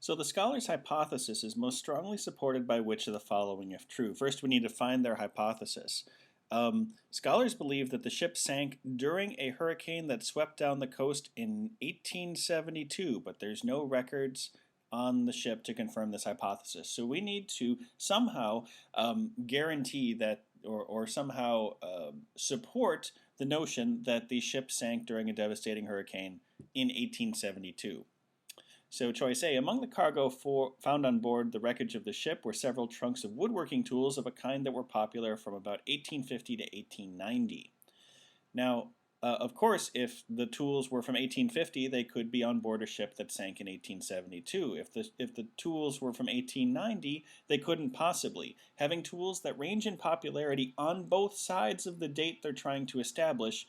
So the scholar's hypothesis is most strongly supported by which of the following if true? First, we need to find their hypothesis. Scholars believe that the ship sank during a hurricane that swept down the coast in 1872, but there's no records on the ship to confirm this hypothesis. So we need to somehow guarantee that or somehow support the notion that the ship sank during a devastating hurricane in 1872. So choice A, among the cargo found on board the wreckage of the ship were several trunks of woodworking tools of a kind that were popular from about 1850 to 1890. Now, of course, if the tools were from 1850, they could be on board a ship that sank in 1872. If the tools were from 1890, they couldn't possibly. Having tools that range in popularity on both sides of the date they're trying to establish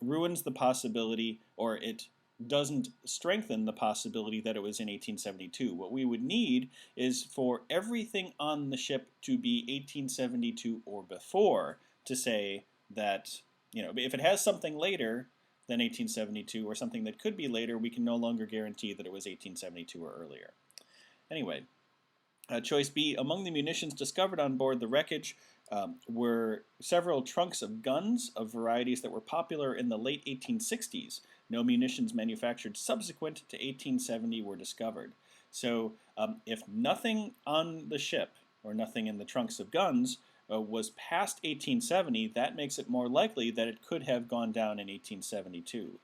ruins the possibility, or it doesn't strengthen the possibility that it was in 1872. What we would need is for everything on the ship to be 1872 or before to say that, if it has something later than 1872 or something that could be later, we can no longer guarantee that it was 1872 or earlier. Anyway, choice B, among the munitions discovered on board the wreckage were several trunks of guns of varieties that were popular in the late 1860s. No munitions manufactured subsequent to 1870 were discovered. So if nothing on the ship, or nothing in the trunks of guns, was past 1870, that makes it more likely that it could have gone down in 1872.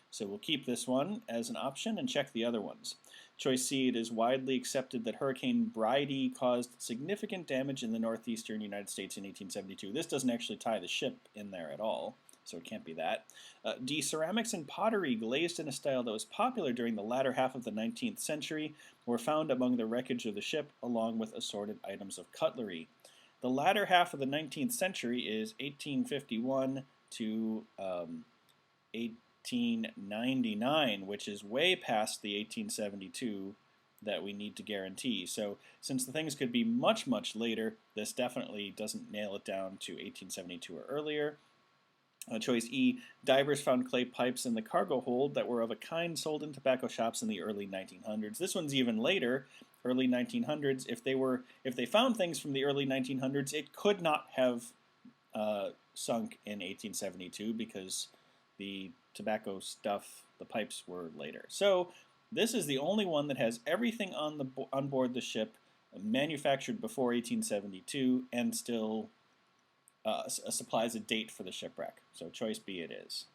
So we'll keep this one as an option and check the other ones. Choice C, it is widely accepted that Hurricane Bridie caused significant damage in the northeastern United States in 1872. This doesn't actually tie the ship in there at all, so it can't be that. D, ceramics and pottery glazed in a style that was popular during the latter half of the 19th century were found among the wreckage of the ship, along with assorted items of cutlery. The latter half of the 19th century is 1851 to 1899, which is way past the 1872 that we need to guarantee. So since the things could be much, much later, this definitely doesn't nail it down to 1872 or earlier. Choice E, divers found clay pipes in the cargo hold that were of a kind sold in tobacco shops in the early 1900s. This one's even later, early 1900s. If they found things from the early 1900s, it could not have sunk in 1872 because the tobacco stuff, the pipes were later. So this is the only one that has everything on board the ship manufactured before 1872 and still supplies a date for the shipwreck. So choice B it is.